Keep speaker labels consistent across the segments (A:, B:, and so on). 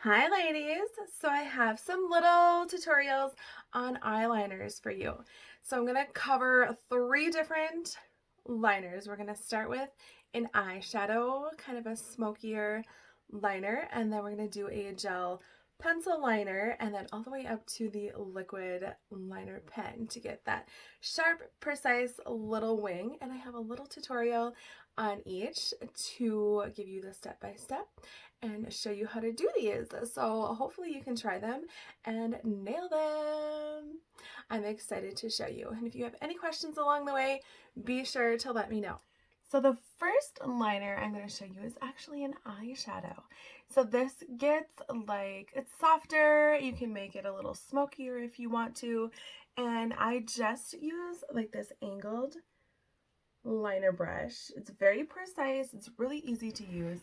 A: Hi ladies! So I have some little tutorials on eyeliners for you. So I'm going to cover three different liners. We're going to start with an eyeshadow, kind of a smokier liner, and then we're going to do a gel pencil liner, and then all the way up to the liquid liner pen to get that sharp, precise little wing. And I have a little tutorial on each to give you the step-by-step and show you how to do these. So hopefully you can try them and nail them. I'm excited to show you. And if you have any questions along the way, be sure to let me know. So the first liner I'm going to show you is actually an eyeshadow. So this gets it's softer. You can make it a little smokier if you want to. And I just use like this angled liner brush. It's very precise. It's really easy to use.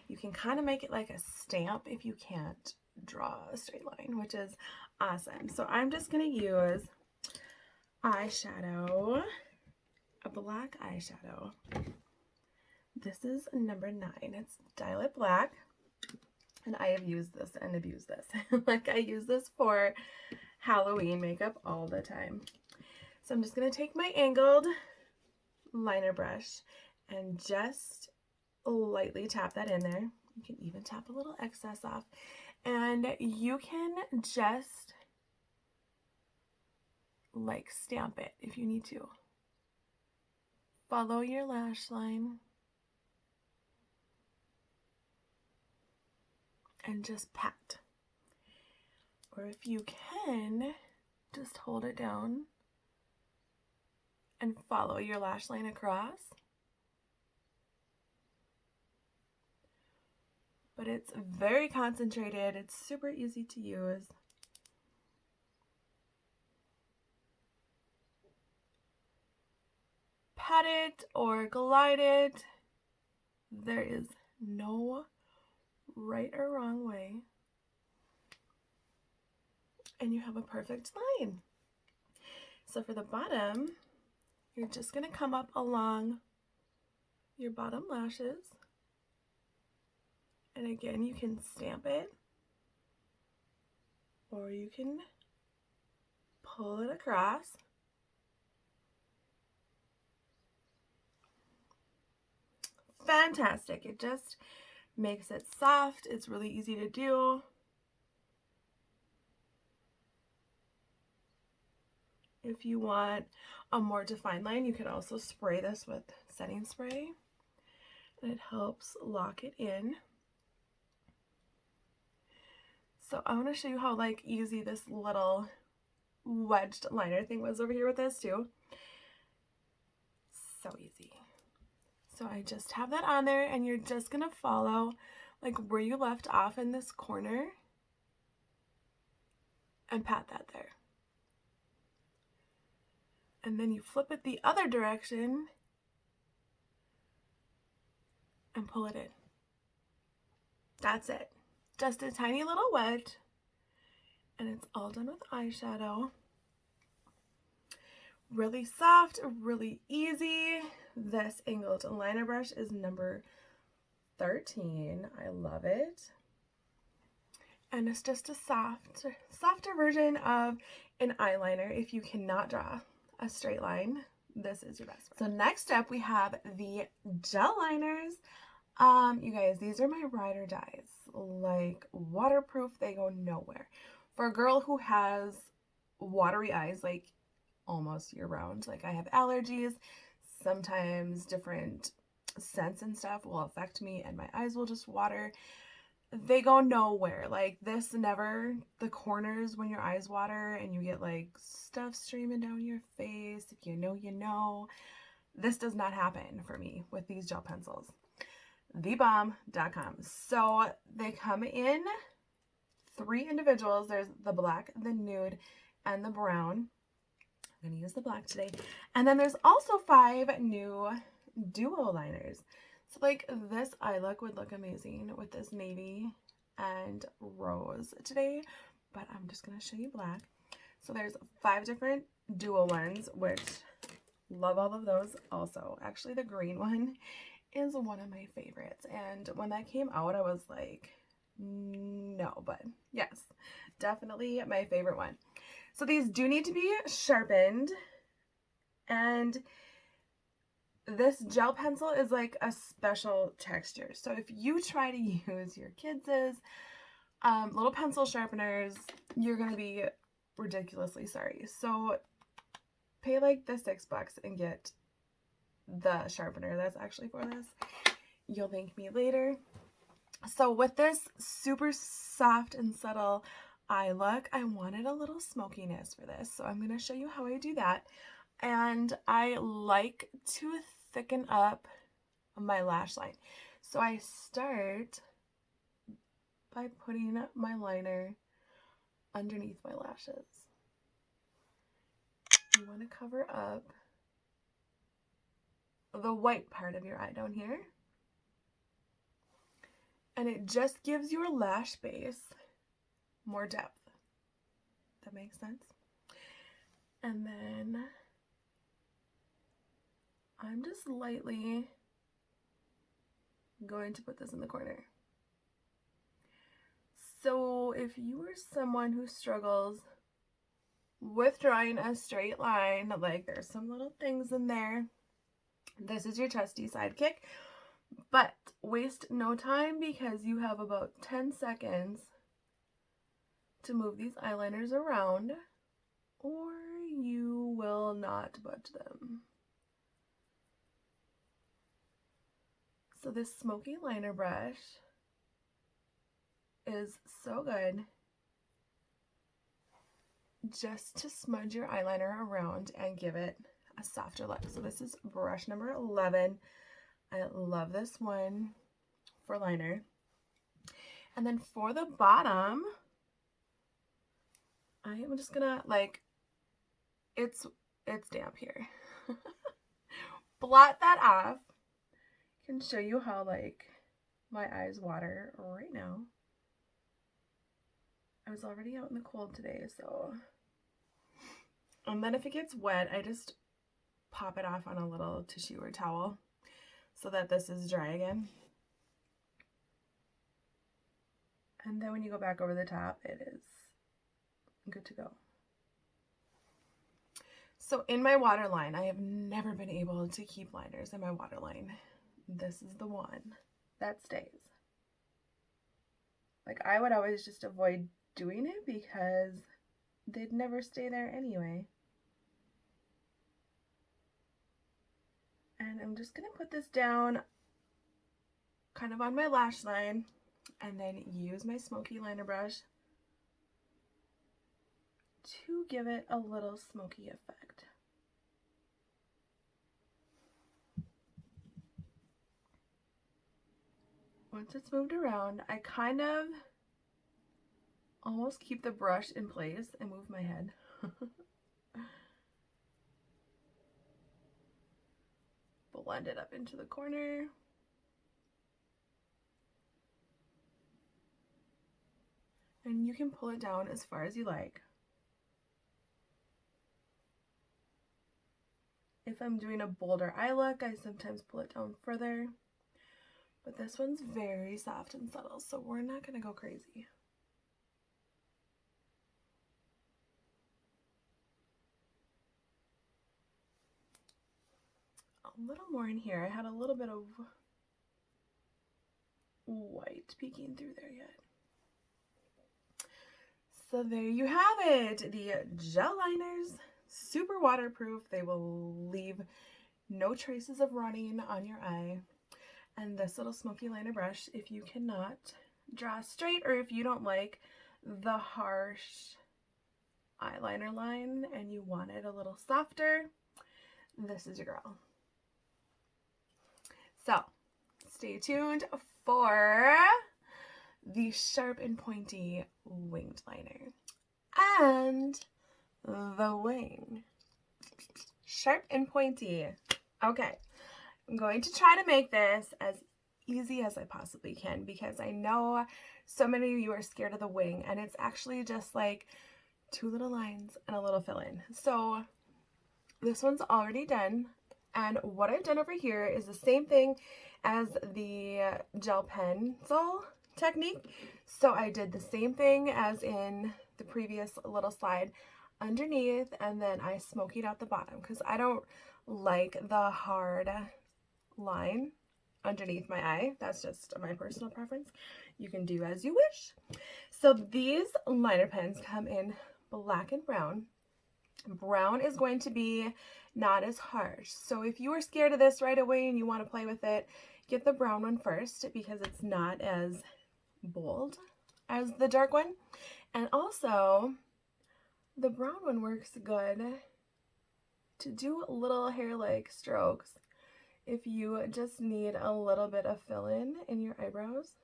A: You can kind of make it like a stamp if you can't draw a straight line, which is awesome. So I'm just going to use eyeshadow, a black eyeshadow. This is number 9. It's Dial It Black. And I have used this and abused this. Like I use this for Halloween makeup all the time. So I'm just going to take my angled liner brush and just lightly tap that in there. You can even tap a little excess off. And you can just like stamp it if you need to. Follow your lash line. And just pat. Or if you can, just hold it down and follow your lash line across. But it's very concentrated. It's super easy to use. Pat it or glide it. There is no right or wrong way. And you have a perfect line. So for the bottom, you're just going to come up along your bottom lashes. And again, you can stamp it, or you can pull it across. Fantastic. It just makes it soft. It's really easy to do. If you want a more defined line, you could also spray this with setting spray, and it helps lock it in. So I want to show you how like easy this little wedged liner thing was over here with this too. So easy. So I just have that on there, and you're just going to follow like where you left off in this corner and pat that there. And then you flip it the other direction and pull it in. That's it. Just a tiny little wedge, and it's all done with eyeshadow. Really soft, really easy. This angled liner brush is number 13. I love it. And it's just a softer version of an eyeliner. If you cannot draw a straight line, this is your best friend. So next up we have the gel liners. You guys, these are my ride or dies. Like waterproof, they go nowhere. For a girl who has watery eyes, like almost year round, like I have allergies, sometimes different scents and stuff will affect me and my eyes will just water. They go nowhere. Like this never, the corners when your eyes water and you get like stuff streaming down your face, if you know, you know. This does not happen for me with these gel pencils. Thebomb.com. So they come in 3 individuals. There's the black, the nude, and the brown. I'm going to use the black today. And then there's also 5 new duo liners. So like this eye look would look amazing with this navy and rose today, but I'm just going to show you black. So there's 5 different duo ones, which love all of those also. Actually, the green one is one of my favorites. And when that came out, I was like, no know, but yes, definitely my favorite one. So these do need to be sharpened, and this gel pencil is like a special texture. So if you try to use your kids' little pencil sharpeners, you're going to be ridiculously sorry. So pay like the $6 and get the sharpener that's actually for this. You'll thank me later. So with this super soft and subtle eye look, I wanted a little smokiness for this. So I'm going to show you how I do that. And I like to thicken up my lash line. So I start by putting my liner underneath my lashes. You want to cover up the white part of your eye down here. And it just gives your lash base more depth. That makes sense? And then I'm just lightly going to put this in the corner. So if you are someone who struggles with drawing a straight line, like there's some little things in there, this is your trusty sidekick. But waste no time, because you have about 10 seconds to move these eyeliners around, or you will not budge them. So this smoky liner brush is so good just to smudge your eyeliner around and give it a softer look. So this is brush number 11. I love this one for liner. And then for the bottom, I am just gonna, like, it's damp here. Blot that off. Can show you how, like, my eyes water right now. I was already out in the cold today, so. And then if it gets wet, I just pop it off on a little tissue or towel so that this is dry again. And then when you go back over the top, it is good to go. So in my waterline, I have never been able to keep liners in my waterline. This is the one that stays. Like, I would always just avoid doing it because they'd never stay there anyway. And I'm just going to put this down kind of on my lash line, and then use my smoky liner brush to give it a little smoky effect. Once it's moved around, I kind of almost keep the brush in place and move my head. Blend it up into the corner. And you can pull it down as far as you like. If I'm doing a bolder eye look, I sometimes pull it down further. But this one's very soft and subtle, so we're not going to go crazy. A little more in here. I had a little bit of white peeking through there yet. So there you have it. The gel liners, super waterproof. They will leave no traces of running on your eye. And this little smoky liner brush, if you cannot draw straight, or if you don't like the harsh eyeliner line and you want it a little softer, this is your girl. So stay tuned for the sharp and pointy winged liner and the wing. Sharp and pointy. Okay, I'm going to try to make this as easy as I possibly can, because I know so many of you are scared of the wing, and it's actually just like 2 little lines and a little fill-in. So this one's already done, and what I've done over here is the same thing as the gel pencil. technique. So I did the same thing as in the previous little slide underneath, and then I smokied out the bottom because I don't like the hard line underneath my eye. That's just my personal preference. You can do as you wish. So these liner pens come in black and brown. Brown is going to be not as harsh. So if you are scared of this right away and you want to play with it, get the brown one first because it's not as bold as the dark one. And also, the brown one works good to do little hair-like strokes if you just need a little bit of fill-in your eyebrows.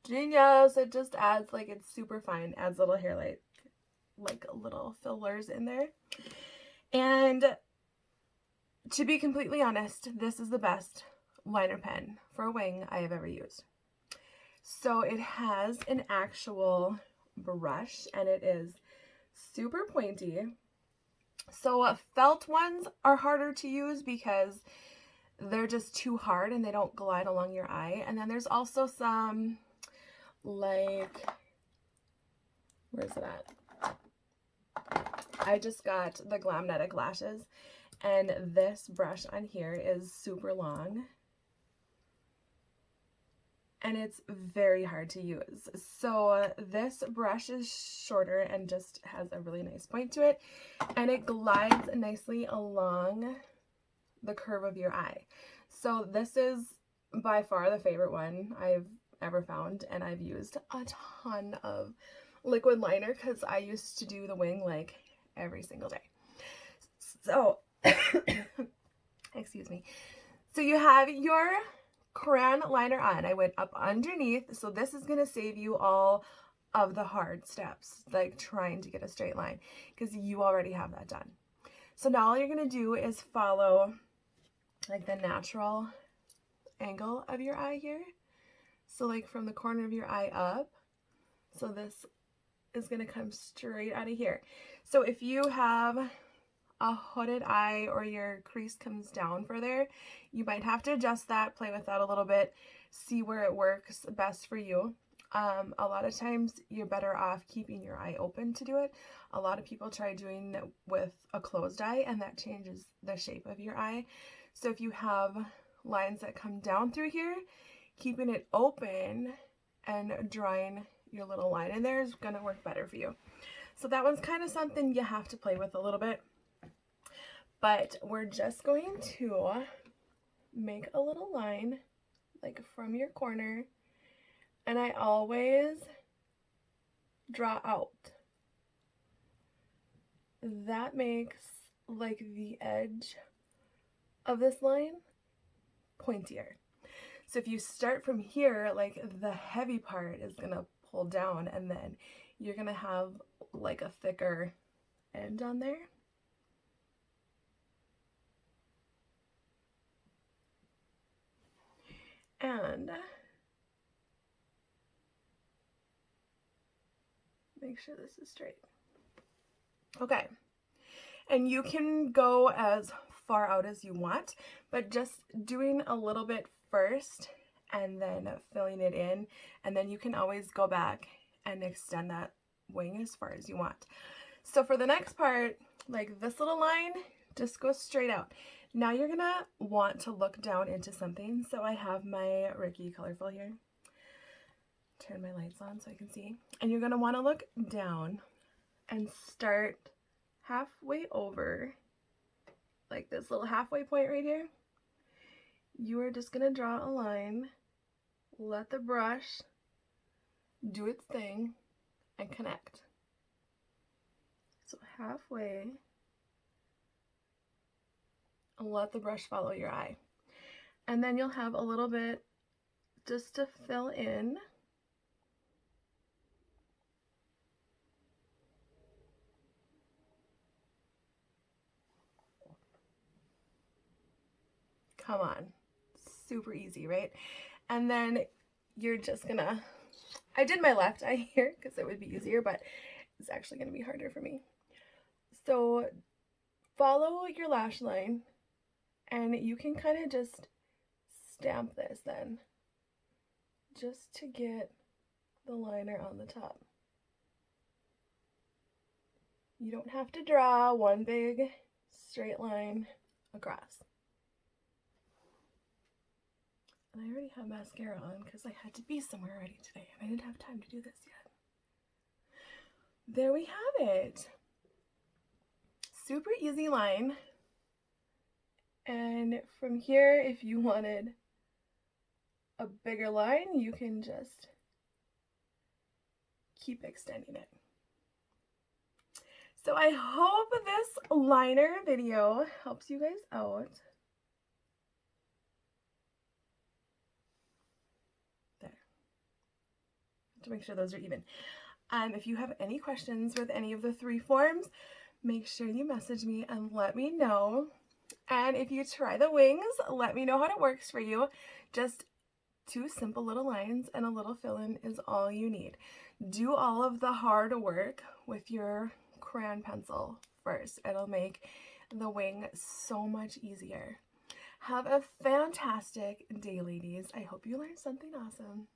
A: Genius! It just adds, like, it's super fine, adds little hair like little fillers in there. And to be completely honest, this is the best liner pen for a wing I have ever used. So it has an actual brush and it is super pointy. So felt ones are harder to use because they're just too hard and they don't glide along your eye. And then there's also some, like, where's it at? I just got the Glamnetic lashes, and this brush on here is super long. And it's very hard to use. So this brush is shorter and just has a really nice point to it. And it glides nicely along the curve of your eye. So this is by far the favorite one I've ever found. And I've used a ton of liquid liner because I used to do the wing like every single day. So, excuse me. So you have your crayon liner on. I went up underneath, so this is going to save you all of the hard steps, like trying to get a straight line, because you already have that done. So now all you're going to do is follow like the natural angle of your eye here. So like from the corner of your eye up. So this is going to come straight out of here. So if you have a hooded eye or your crease comes down further, you might have to adjust that, play with that a little bit, see where it works best for you. A lot of times you're better off keeping your eye open to do it. A lot of people try doing it with a closed eye and that changes the shape of your eye. So if you have lines that come down through here, keeping it open and drawing your little line in there is going to work better for you. So that one's kind of something you have to play with a little bit. But we're just going to make a little line like from your corner, and I always draw out. That makes like the edge of this line pointier. So if you start from here, like the heavy part is gonna pull down and then you're gonna have like a thicker edge on there. And make sure this is straight. Okay. And you can go as far out as you want, but just doing a little bit first and then filling it in, and then you can always go back and extend that wing as far as you want. So for the next part, like this little line just goes straight out. Now you're gonna want to look down into something. So I have my Ricky Colorful here. Turn my lights on so I can see. And you're gonna wanna look down and start halfway over, like this little halfway point right here. You are just gonna draw a line, let the brush do its thing, and connect. So halfway, and let the brush follow your eye. And then you'll have a little bit just to fill in. Come on, super easy, right? And then you're just gonna, I did my left eye here because it would be easier, but it's actually gonna be harder for me. So follow your lash line and you can kind of just stamp this then, just to get the liner on the top. You don't have to draw one big straight line across. And I already have mascara on because I had to be somewhere already today and I didn't have time to do this yet. There we have it. Super easy line. And from here, if you wanted a bigger line, you can just keep extending it. So I hope this liner video helps you guys out. There. To make sure those are even. If you have any questions with any of the 3 forms, make sure you message me and let me know. And if you try the wings, let me know how it works for you. Just 2 simple little lines and a little fill-in is all you need. Do all of the hard work with your crayon pencil first. It'll make the wing so much easier. Have a fantastic day, ladies. I hope you learned something awesome.